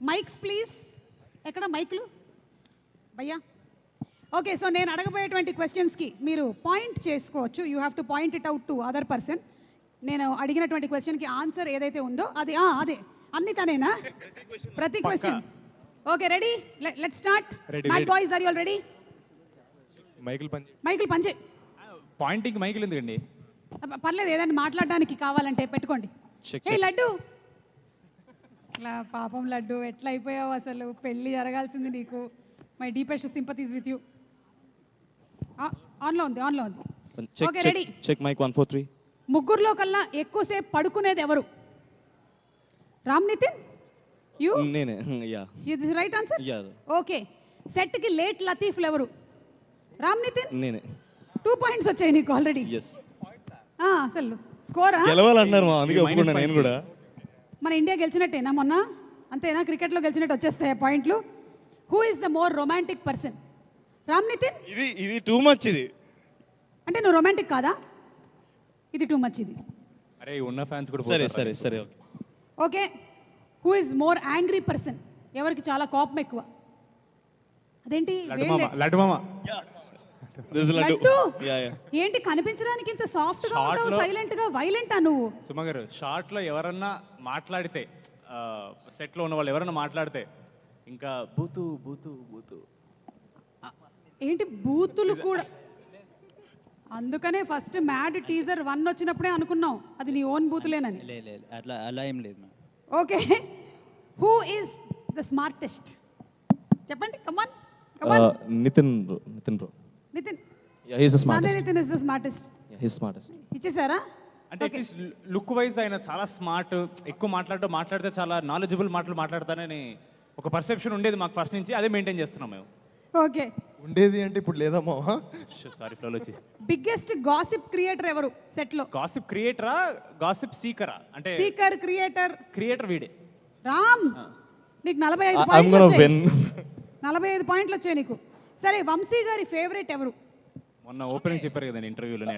Mics please. ఎక్కడ మైక్లు భయ్యా? Okay, so నేను అడగబోయేటువంటి క్వశ్చన్స్కి మీరు పాయింట్ చేసుకోవచ్చు. You have to point it out to other person. నేను అడిగినటువంటి క్వశ్చన్కి ఆన్సర్ ఏదైతే ఉందో అది అదే అన్ని తనేనా? ప్రతి question. Okay, ready? Let's start. Mad boys, are you all ready? మైకులు పంచే. పాయింటింగ్ మైకులు ఎందుకండి? పర్లేదు, ఏదైనా మాట్లాడడానికి కావాలంటే పెట్టుకోండి. ఏ లడ్డు, ఇలా పాపం లడ్డు ఎట్లా అయిపోయావు అసలు? పెళ్ళి జరగాల్సింది నీకు. My deepest sympathies with you. ఆన్లో ఉంది, ఆన్లో ఉంది. Okay, ready? Check mic 1 4 3. ముగ్గురులో కల్లా ఎక్కువసేపు పడుకునేది ఎవరు? రామ్ నితిన్, యూ? నేనే. యా, ఇది రైట్ ఆన్సర్. యా. ఓకే, సెట్కి లేట్ లతీఫ్లు ఎవరు? రామ్ నితిన్. నేనే. 2 పాయింట్స్ వచ్చాయి నీకు ఆల్రెడీ. yes. అసలు స్కోరా? గెలవాలన్నారు మా, అందుకే ఒప్పుకున్నా నేను కూడా. మన ఇండియా గెలిచినట్టేనా మొన్న? అంతేనా? క్రికెట్లో గెలిచినట్టు వచ్చేస్తాయి పాయింట్లు. Who is the more romantic person? Ram Nithin. ఇది టూ మచ్. ఇది అంటే నువ్వు రొమాంటిక్ కాదా? ఇది టూ మచ్. ఇది అరే ఉన్న ఫ్యాన్స్ కూడా సరే సరే సరే. Okay, who is more angry person? ఎవరికి చాలా కోపం ఎక్కువ? అదేంటి లడ్డు మామ. Laddu yeah yeah. ఏంటి కనిపించడానికి ఇంత సాఫ్ట్ గా ఉంటావు, సైలెంట్ గా? వైలెంటా నువ్వు? సుమ గారు, షార్ట్ లో ఎవరన్నా మాట్లాడితే, సెట్ లో ఉన్న వాళ్ళు ఎవరన్నా మాట్లాడితే ఇంకా బూతు బూతు బూతు. ఏంటి బూతులు కూడా? అందుకనే ఫస్ట్ మ్యాడ్ టీజర్ 1 వచ్చినప్పుడే అనుకున్నాం అది నీ ఓన్ బూతులేనని. అట్లా అలా ఏం లేదు. Okay, who is the smartest? చెప్పండి, come on come on. Nitin bro. Nitin. Yeah, he is the smartest. Nitin is the smartest. Yeah, he is smartest. ఇచ్చేసారా? అంటే అట్లీస్ట్ లుక్ వైజ్ ఆయన చాలా స్మార్ట్, ఎక్కువ మాట్లాడితే చాలా నాలెడ్జబుల్ మాటలు మాట్లాడతానని ఒక పర్సెప్షన్ ఉండేది మాకు ఫస్ట్ నుంచి. అదే మెయింటైన్ చేస్తున్నాం మేము. ఓకే, ఉండేది అంటే ఇప్పుడు లేదమ్మా. సారీ, ఫ్లోలో వచ్చేసి. బిగ్గెస్ట్ గాసిప్ క్రియేటర్ ఎవరు సెట్ లో? గాసిప్ క్రియేటరా, గాసిప్ సీకరా? అంటే సీకర్, క్రియేటర్. క్రియేటర్ వీడే. రామ్, నీకు 45 I'm పాయింట్లు gonna వచ్చాయి. win. 45 పాయింట్లు వచ్చాయి నీకు. సరే, వంశీ గారి ఫేవరెట్ ఎవరు? మొన్న ఓపెనింగ్ చెప్పారు కదండి ఇంటర్వ్యూలోనే.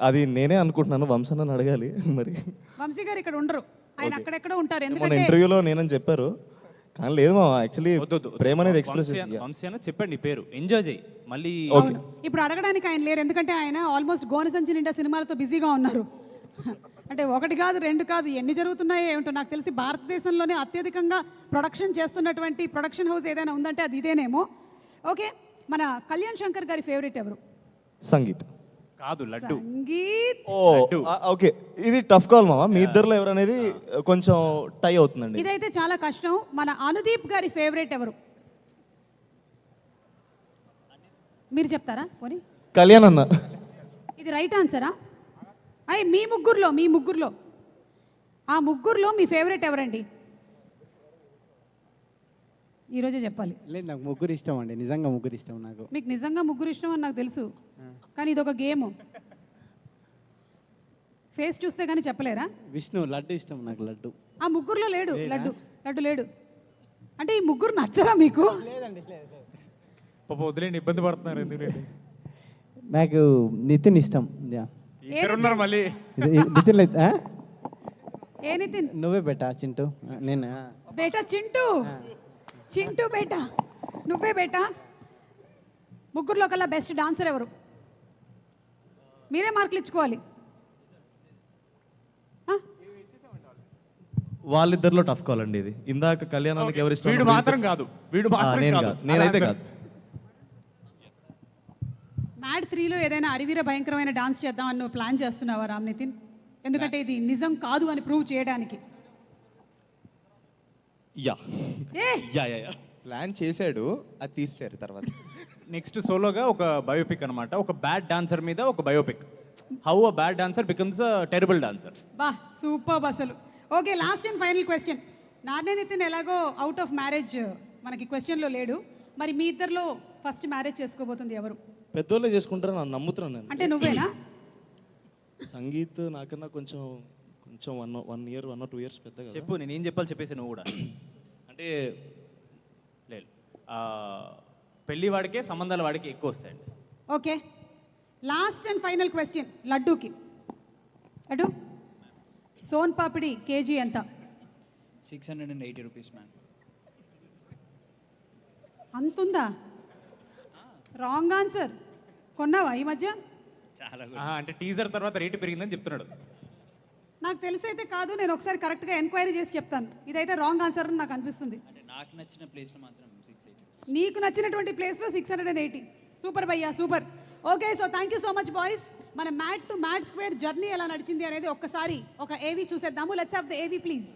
అది నేనే అనుకుంటున్నాను. వంశన్న అడగాలి మరి. వంశీ గారు ఇక్కడ ఉండరు, ఆయన అక్కడెక్కడ ఉంటారు. మన ఎందుకంటే ఇంటర్వ్యూలో నేనని చెప్పారు, కానీ లేదు మా, యాక్చువల్లీ ప్రేమ అనేది ఎక్స్ప్రెస్. వంశీ అని చెప్పండి, నీ పేరు ఎంజాయ్ చేయి మళ్ళీ. అవును, ఇప్పుడు అడగడానికి ఆయన లేరు, ఎందుకంటే ఆయన ఆల్మోస్ట్ గోన సంచి నిండా సినిమాలతో బిజీగా ఉన్నారు. అంటే 1 కాదు 2 కాదు, ఎన్ని జరుగుతున్నాయో ఏమిటో. నాకు తెలిసి భారతదేశంలోనే అత్యధికంగా ప్రొడక్షన్ చేస్తున్నటువంటి ప్రొడక్షన్ హౌస్ ఏదైనా ఉందంటే అది ఇదేనేమో. ఓకే, మన కళ్యాణ్ శంకర్ గారి ఫేవరెట్ ఎవరు? సంగీత్. కాదు, లడ్డు. సంగీత్. ఓకే, ఇది టఫ్ కాల్ మామ. మీ ఇద్దరులో ఎవరనేది కొంచెం టై అవుతుందండి. ఇదైతే చాలా కష్టం. మన అనుదీప్ గారి ఫేవరెట్ ఎవరు? మీరు చెప్తారా పోనీ? కళ్యాణ్ అన్న. ఇది రైట్ ఆన్సరా? మీ ముగ్గురులో ఆ ముగ్గురులో మీ ఫేవరెట్ ఎవరండి? ఈరోజే చెప్పాలి. లేదు, నాకు ముగ్గురు ఇష్టం అండి. నిజంగా ముగ్గురు ఇష్టం నాకు. మీకు నిజంగా ముగ్గురు ఇష్టం అని నాకు తెలుసు, కానీ ఇది ఒక గేమ్. ఫేస్ చూస్తే కానీ చెప్పలేరా? విష్ణు, లడ్డు ఇష్టం నాకు. లడ్డు ఆ ముగ్గురులో లేడు. లడ్డు లేడు. అంటే ఈ ముగ్గురు నచ్చరా మీకు? లేదండి. పాప వదిలేండి, ఇబ్బంది పడుతున్నారు. ఎందుకు? నాకు నితిన్ ఇష్టం. ఇద్దరున్నారు మళ్ళీ. నితిన్ లేదు. ఏ నితిన్? నువ్వే బెటా చింటూ. నేను బేటా చింటూ బేటా, నువ్వే బేటా. ముగ్గురులో కల్లా బెస్ట్ డాన్సర్ ఎవరు? మీరే మార్కులు ఇచ్చుకోవాలి. వాళ్ళిద్దరిలో టఫ్ కాల్ అండి ఇది. ఇందాక కళ్యాణానికి ఎవరు ఇష్టం? వీడు మాత్రం కాదు. నేనైతే కాదు. మ్యాడ్ 3లో ఏదైనా అరివీర భయంకరమైన డాన్స్ చేద్దామని నువ్వు ప్లాన్ చేస్తున్నావా రామ్ నితిన్? ఎందుకంటే ఇది నిజం కాదు అని ప్రూవ్ చేయడానికి. యా ఏ యా యా యా. ప్లాన్ చేశాడు, అది తీసేశారు తర్వాత. నెక్స్ట్ సోలోగా ఒక బయోపిక్ అనమాట. ఒక బ్యాడ్ డాన్సర్ మీద ఒక biopic. How a bad dancer becomes a terrible dancer. బా, సూపర్ అసలు. Okay, last and final question. నాన్నే నితిన్ ఎలాగో అవుట్ ఆఫ్ మ్యారేజ్ మనకి క్వశ్చన్లో లేడు. మరి మీ ఇద్దరిలో ఫస్ట్ మ్యారేజ్ చేసుకోబోతుంది ఎవరు? పెద్దోళ్ళే చేసుకుంటారని నేను నమ్ముతున్నాను నేను. అంటే నువ్వేనా? సంగీత్ నాకన్నా కొంచెం 1 year 1 or 2 years పెద్ద కదా. చెప్పు, నేను ఏం చెప్పాలి చెప్పేసి నువ్వు కూడా. అంటే లేదు, పెళ్లి వాడికే సంబంధాల వాడికి ఎక్కువ వస్తాయండి. Okay, last and final question లడ్డూకి. లడ్డు, సోన్ పాపిడి కేజీ ఎంత? 680 రూపీస్ మ్యామ్. అంతుందా? Wrong answer. కొన్నావా ఈ మధ్య? అంటే టీజర్ తర్వాత రేటు పెరిగిందని చెప్తున్నాడు. నాకు తెలిసైతే కాదు, నేను ఒకసారి కరెక్ట్గా ఎంక్వైరీ చేసి చెప్తాను. ఇదైతే రాంగ్ ఆన్సర్ అని నాకు అనిపిస్తుంది. అంటే నాకు నచ్చిన ప్లేస్లో మాత్రం 680. నీకు నచ్చినటువంటి ప్లేస్లో 680. సూపర్ భయ్యా, super. Okay, so thank you so much boys. మన mat to mat square journey ఎలా నడిచింది అనేది ఒక్కసారి ఒక ఏవీ చూసేద్దాము. Let's have the AV please.